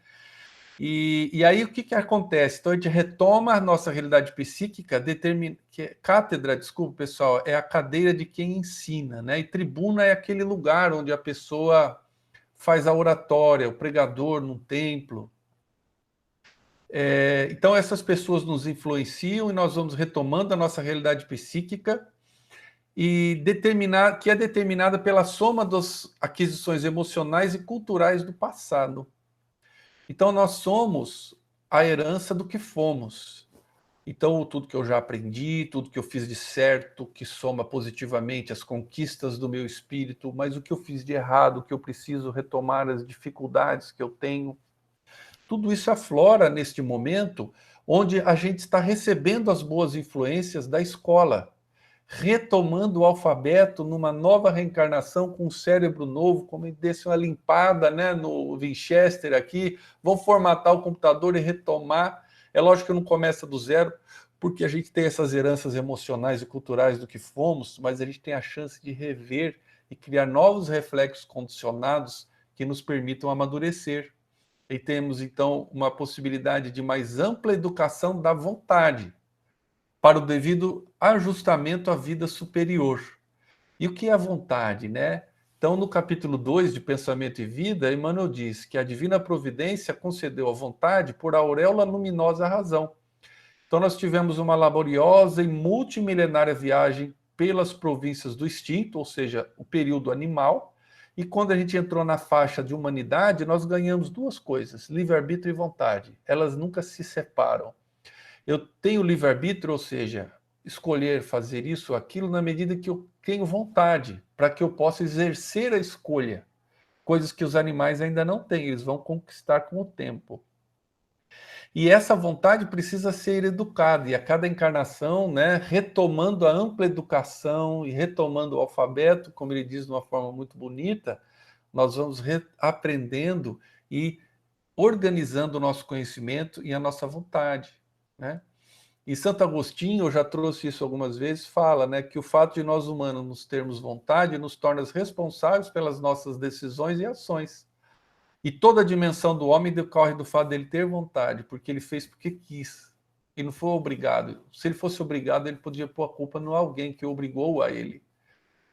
E aí o que acontece? Então a gente retoma a nossa realidade psíquica, cátedra, desculpa pessoal, é a cadeira de quem ensina, né? E tribuna é aquele lugar onde a pessoa faz a oratória, o pregador num templo. Então essas pessoas nos influenciam e nós vamos retomando a nossa realidade psíquica e que é determinada pela soma das aquisições emocionais e culturais do passado. Então nós somos a herança do que fomos. Então tudo que eu já aprendi, tudo que eu fiz de certo, que soma positivamente as conquistas do meu espírito, mas o que eu fiz de errado, o que eu preciso retomar, as dificuldades que eu tenho, tudo isso aflora neste momento onde a gente está recebendo as boas influências da escola, retomando o alfabeto numa nova reencarnação com um cérebro novo, como desse uma limpada, né, no Winchester aqui, vão formatar o computador e retomar. É lógico que não começa do zero, porque a gente tem essas heranças emocionais e culturais do que fomos, mas a gente tem a chance de rever e criar novos reflexos condicionados que nos permitam amadurecer. E temos, então, uma possibilidade de mais ampla educação da vontade, para o devido ajustamento à vida superior. E o que é a vontade, né? Então, no capítulo 2 de Pensamento e Vida, Emmanuel diz que a divina providência concedeu a vontade por auréola luminosa razão. Então, nós tivemos uma laboriosa e multimilenária viagem pelas províncias do instinto, ou seja, o período animal, e quando a gente entrou na faixa de humanidade, nós ganhamos duas coisas, livre-arbítrio e vontade. Elas nunca se separam. Eu tenho livre-arbítrio, ou seja, escolher fazer isso ou aquilo na medida que eu tenho vontade, para que eu possa exercer a escolha, coisas que os animais ainda não têm, eles vão conquistar com o tempo. E essa vontade precisa ser educada, e a cada encarnação, né, retomando a ampla educação e retomando o alfabeto, como ele diz de uma forma muito bonita, nós vamos aprendendo e organizando o nosso conhecimento e a nossa vontade, né? E Santo Agostinho, eu já trouxe isso algumas vezes, fala, né, que o fato de nós humanos nos termos vontade nos torna responsáveis pelas nossas decisões e ações. E toda a dimensão do homem decorre do fato dele ter vontade, porque ele fez porque quis. e não foi obrigado. Se ele fosse obrigado, ele podia pôr a culpa no alguém que obrigou a ele.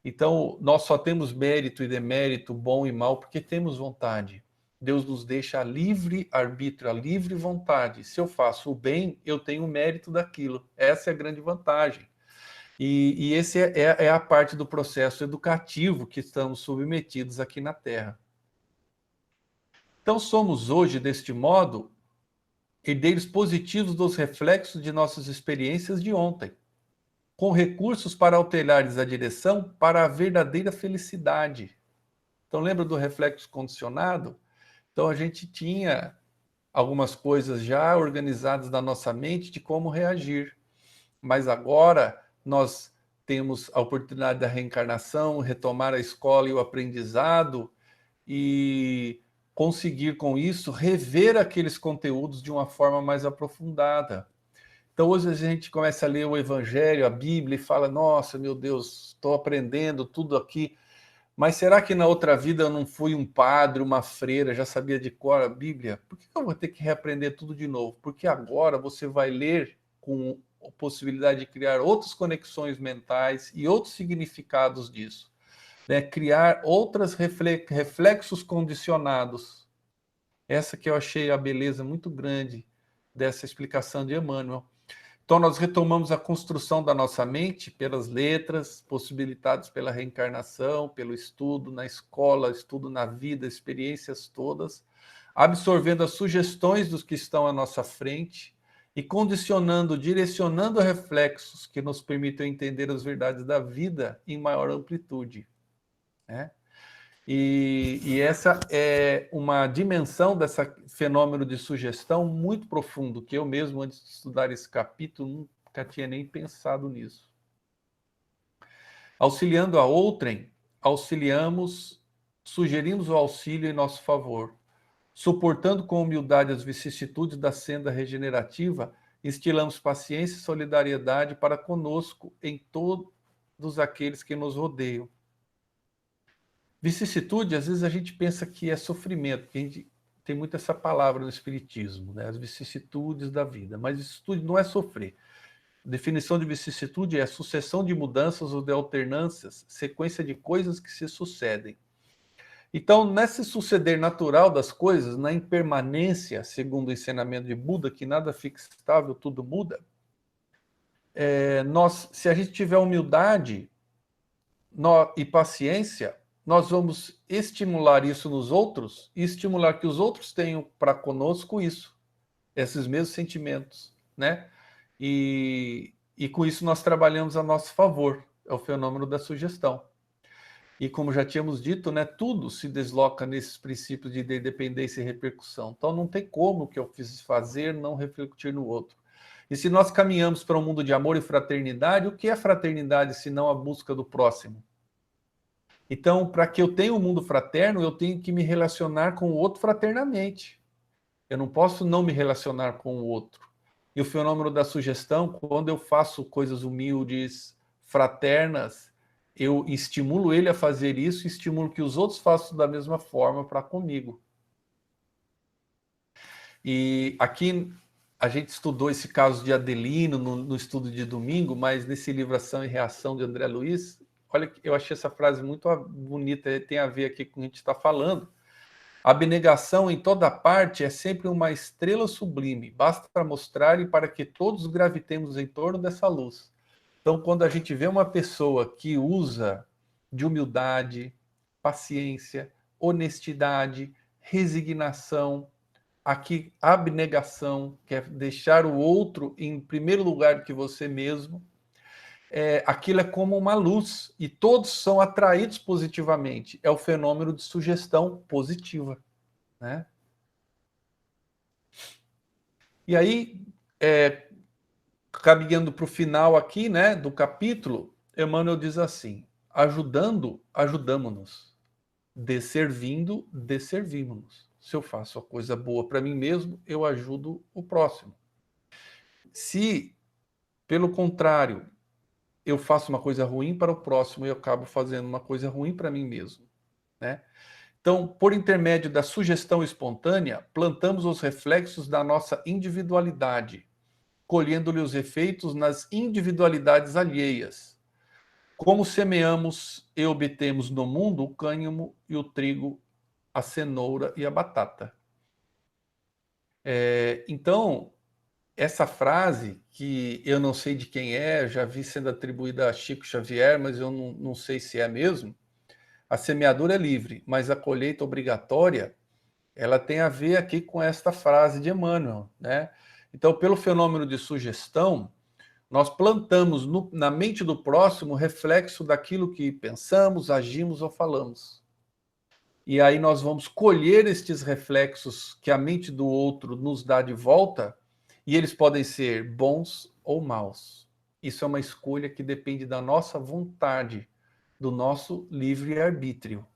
Então, nós só temos mérito e demérito, bom e mal, porque temos vontade. Deus nos deixa a livre arbítrio, a livre vontade. Se eu faço o bem, eu tenho o mérito daquilo. Essa é a grande vantagem. E esse é a parte do processo educativo que estamos submetidos aqui na Terra. Então, somos hoje, deste modo, herdeiros positivos dos reflexos de nossas experiências de ontem, com recursos para alterar a direção para a verdadeira felicidade. Então, lembra do reflexo condicionado? Então, a gente tinha algumas coisas já organizadas na nossa mente de como reagir. Mas agora nós temos a oportunidade da reencarnação, retomar a escola e o aprendizado e conseguir com isso rever aqueles conteúdos de uma forma mais aprofundada. Então hoje a gente começa a ler o Evangelho, a Bíblia e fala: nossa, meu Deus, estou aprendendo tudo aqui. Mas será que na outra vida eu não fui um padre, uma freira, já sabia de cor a Bíblia? Por que eu vou ter que reaprender tudo de novo? Porque agora você vai ler com a possibilidade de criar outras conexões mentais e outros significados disso, né? Criar outros reflexos condicionados. Essa que eu achei a beleza muito grande dessa explicação de Emmanuel. Então, nós retomamos a construção da nossa mente pelas letras, possibilitadas pela reencarnação, pelo estudo na escola, estudo na vida, experiências todas, absorvendo as sugestões dos que estão à nossa frente e condicionando, direcionando reflexos que nos permitam entender as verdades da vida em maior amplitude, né? E essa é uma dimensão desse fenômeno de sugestão muito profundo, que eu mesmo, antes de estudar esse capítulo, nunca tinha nem pensado nisso. Auxiliando a outrem, sugerimos o auxílio em nosso favor. Suportando com humildade as vicissitudes da senda regenerativa, instilamos paciência e solidariedade para conosco em todos aqueles que nos rodeiam. Vicissitude, às vezes a gente pensa que é sofrimento, porque a gente tem muito essa palavra no Espiritismo, né? As vicissitudes da vida. Mas vicissitude não é sofrer. A definição de vicissitude é a sucessão de mudanças ou de alternâncias, sequência de coisas que se sucedem. Então, nesse suceder natural das coisas, na impermanência, segundo o ensinamento de Buda, que nada fica estável, tudo muda, se a gente tiver humildade e paciência, nós vamos estimular isso nos outros e estimular que os outros tenham para conosco isso, esses mesmos sentimentos, né? E com isso nós trabalhamos a nosso favor, é o fenômeno da sugestão. E como já tínhamos dito, né, tudo se desloca nesses princípios de dependência e repercussão. Então não tem como o que eu fiz fazer não refletir no outro. E se nós caminhamos para um mundo de amor e fraternidade, o que é fraternidade se não a busca do próximo? Então, para que eu tenha um mundo fraterno, eu tenho que me relacionar com o outro fraternamente. Eu não posso não me relacionar com o outro. E o fenômeno da sugestão, quando eu faço coisas humildes, fraternas, eu estimulo ele a fazer isso e estimulo que os outros façam da mesma forma para comigo. E aqui a gente estudou esse caso de Adelino no estudo de domingo, mas nesse livro Ação e Reação de André Luiz, olha, eu achei essa frase muito bonita, tem a ver aqui com o que a gente está falando. A abnegação em toda parte é sempre uma estrela sublime, basta mostrar e para que todos gravitemos em torno dessa luz. Então, quando a gente vê uma pessoa que usa de humildade, paciência, honestidade, resignação, aqui abnegação, que é deixar o outro em primeiro lugar que você mesmo, aquilo é como uma luz e todos são atraídos positivamente. É o fenômeno de sugestão positiva, né? E aí, caminhando para o final aqui, né, do capítulo, Emmanuel diz assim: ajudando, ajudamo-nos. Desservindo, desservimos-nos. Se eu faço a coisa boa para mim mesmo, eu ajudo o próximo. Se, pelo contrário, eu faço uma coisa ruim para o próximo e eu acabo fazendo uma coisa ruim para mim mesmo, né? Então, por intermédio da sugestão espontânea, plantamos os reflexos da nossa individualidade, colhendo-lhe os efeitos nas individualidades alheias. Como semeamos e obtemos no mundo o cânhamo e o trigo, a cenoura e a batata. Então, essa frase, que eu não sei de quem é, já vi sendo atribuída a Chico Xavier, mas eu não sei se é mesmo. A semeadura é livre, mas a colheita obrigatória, ela tem a ver aqui com esta frase de Emmanuel, né? Então, pelo fenômeno de sugestão, nós plantamos na mente do próximo reflexo daquilo que pensamos, agimos ou falamos. E aí nós vamos colher estes reflexos que a mente do outro nos dá de volta, e eles podem ser bons ou maus. Isso é uma escolha que depende da nossa vontade, do nosso livre-arbítrio.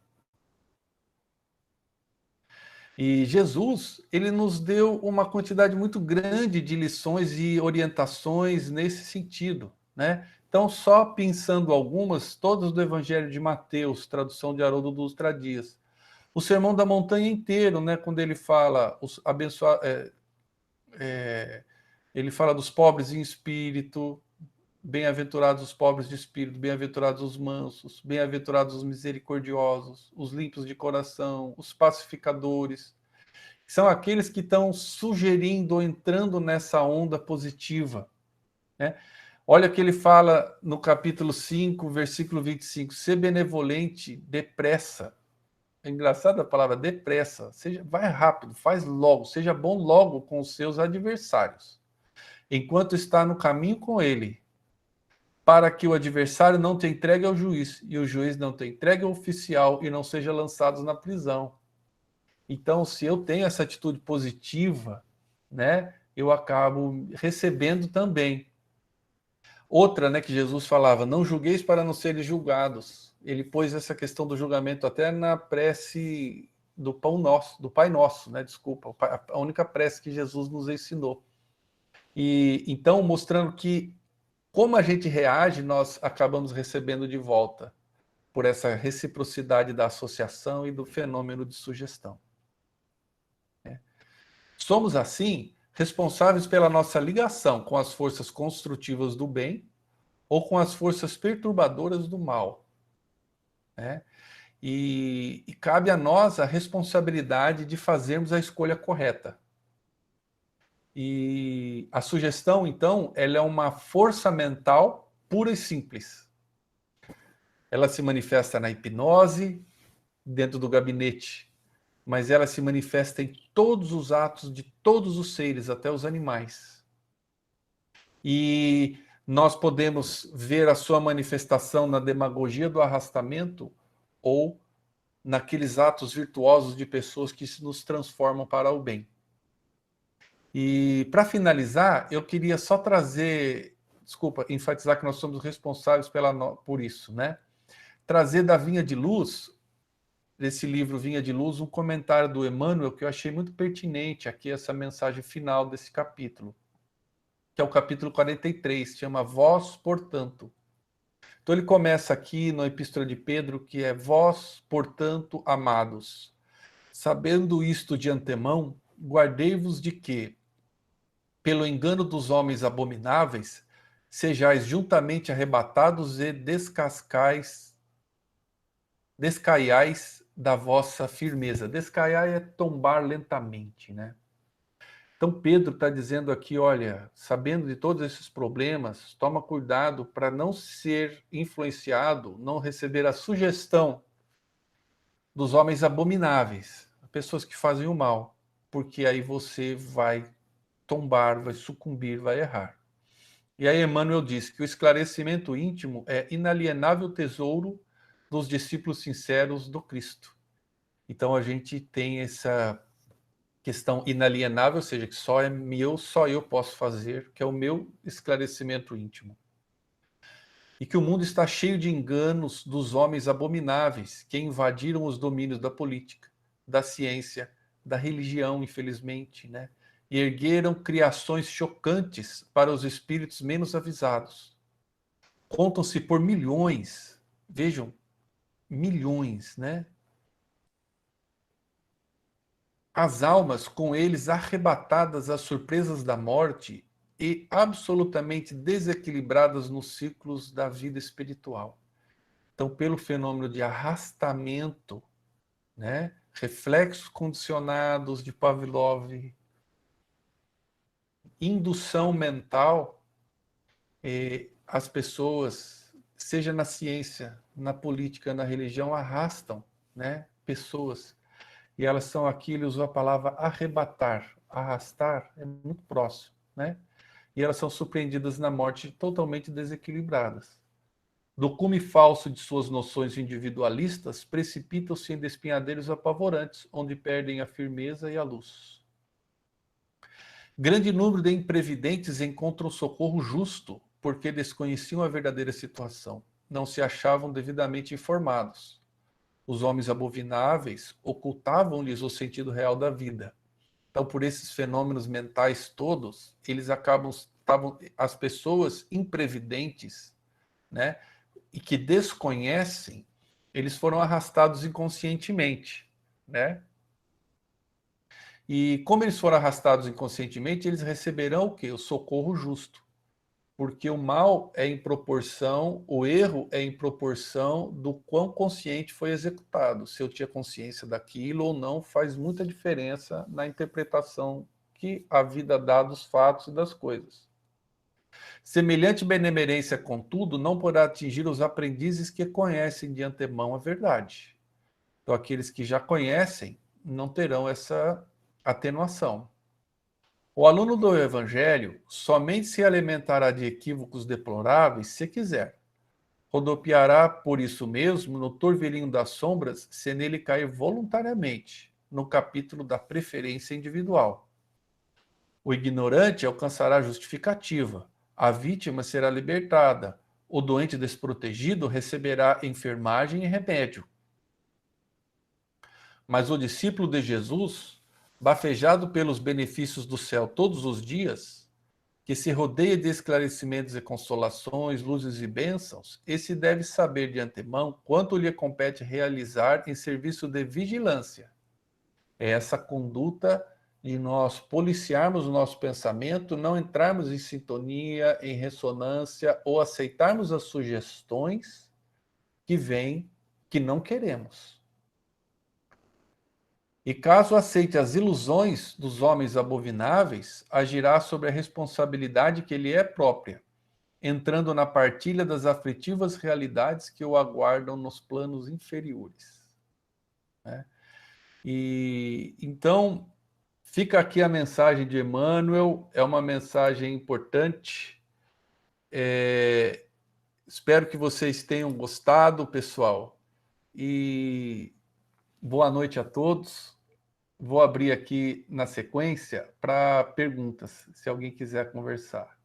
E Jesus, ele nos deu uma quantidade muito grande de lições e orientações nesse sentido, né? Então, só pensando algumas, todas do Evangelho de Mateus, tradução de Haroldo Dutra Dias. O Sermão da Montanha inteiro, né? Quando ele fala, ele fala dos pobres em espírito, bem-aventurados os pobres de espírito, bem-aventurados os mansos, bem-aventurados os misericordiosos, os limpos de coração, os pacificadores. São aqueles que estão sugerindo ou entrando nessa onda positiva, né? Olha que ele fala no capítulo 5, versículo 25, ser benevolente depressa. É engraçada a palavra depressa. Vai rápido, faz logo, seja bom logo com os seus adversários, enquanto está no caminho com ele, para que o adversário não te entregue ao juiz, e o juiz não te entregue ao oficial, e não seja lançados na prisão. Então, se eu tenho essa atitude positiva, né, eu acabo recebendo também. Outra, né, que Jesus falava, não julgueis para não serem julgados. Ele pôs essa questão do julgamento até na prece do Pão Nosso, do Pai Nosso, né? Desculpa, a única prece que Jesus nos ensinou. E então, mostrando que como a gente reage, nós acabamos recebendo de volta, por essa reciprocidade da associação e do fenômeno de sugestão. Somos, assim, responsáveis pela nossa ligação com as forças construtivas do bem ou com as forças perturbadoras do mal, né? E cabe a nós a responsabilidade de fazermos a escolha correta. E a sugestão, então, ela é uma força mental pura e simples. Ela se manifesta na hipnose, dentro do gabinete, mas ela se manifesta em todos os atos de todos os seres, até os animais. E nós podemos ver a sua manifestação na demagogia do arrastamento ou naqueles atos virtuosos de pessoas que nos transformam para o bem. E para finalizar, eu queria só enfatizar que nós somos responsáveis por isso, né? Trazer da Vinha de Luz, desse livro Vinha de Luz, um comentário do Emmanuel que eu achei muito pertinente aqui, essa mensagem final desse capítulo, que é o capítulo 43, chama Vós, portanto. Então ele começa aqui na Epístola de Pedro, que é vós, portanto, amados, sabendo isto de antemão, guardei-vos de que, pelo engano dos homens abomináveis, sejais juntamente arrebatados e descaiais da vossa firmeza. Descaiar é tombar lentamente, né? Então Pedro está dizendo aqui, olha, sabendo de todos esses problemas, toma cuidado para não ser influenciado, não receber a sugestão dos homens abomináveis, pessoas que fazem o mal, porque aí você vai tombar, vai sucumbir, vai errar. E aí Emmanuel diz que o esclarecimento íntimo é inalienável tesouro dos discípulos sinceros do Cristo. Então a gente tem essa questão inalienável, ou seja, que só é meu, só eu posso fazer, que é o meu esclarecimento íntimo. E que o mundo está cheio de enganos dos homens abomináveis que invadiram os domínios da política, da ciência, da religião, infelizmente, né? E ergueram criações chocantes para os espíritos menos avisados. Contam-se por milhões, vejam, milhões, né? As almas, com eles arrebatadas às surpresas da morte, e absolutamente desequilibradas nos ciclos da vida espiritual. Então, pelo fenômeno de arrastamento, né, reflexos condicionados de Pavlov, indução mental, as pessoas, seja na ciência, na política, na religião, arrastam, né, pessoas. E elas são aqui, ele usou a palavra arrebatar. Arrastar é muito próximo, né? E elas são surpreendidas na morte totalmente desequilibradas. Do cume falso de suas noções individualistas, precipitam-se em despenhadeiros apavorantes, onde perdem a firmeza e a luz. Grande número de imprevidentes encontram socorro justo, porque desconheciam a verdadeira situação, não se achavam devidamente informados. Os homens abomináveis ocultavam-lhes o sentido real da vida. Então, por esses fenômenos mentais todos, eles as pessoas imprevidentes, né, e que desconhecem, eles foram arrastados inconscientemente, né? E como eles foram arrastados inconscientemente, eles receberão o quê? O socorro justo. Porque o mal é em proporção, o erro é em proporção do quão consciente foi executado. Se eu tinha consciência daquilo ou não, faz muita diferença na interpretação que a vida dá dos fatos e das coisas. Semelhante benemerência, contudo, não poderá atingir os aprendizes que conhecem de antemão a verdade. Então, aqueles que já conhecem não terão essa atenuação. O aluno do Evangelho somente se alimentará de equívocos deploráveis se quiser. Rodopiará por isso mesmo no turvelinho das sombras se nele cair voluntariamente, no capítulo da preferência individual. O ignorante alcançará justificativa, a vítima será libertada, o doente desprotegido receberá enfermagem e remédio. Mas o discípulo de Jesus, bafejado pelos benefícios do céu todos os dias, que se rodeia de esclarecimentos e consolações, luzes e bênçãos, esse deve saber de antemão quanto lhe compete realizar em serviço de vigilância. É essa conduta de nós policiarmos o nosso pensamento, não entrarmos em sintonia, em ressonância, ou aceitarmos as sugestões que vêm, que não queremos. E caso aceite as ilusões dos homens abomináveis, agirá sobre a responsabilidade que lhe é própria, entrando na partilha das aflitivas realidades que o aguardam nos planos inferiores. Né? E então fica aqui a mensagem de Emmanuel, é uma mensagem importante. Espero que vocês tenham gostado, pessoal. E boa noite a todos. Vou abrir aqui na sequência para perguntas, se alguém quiser conversar.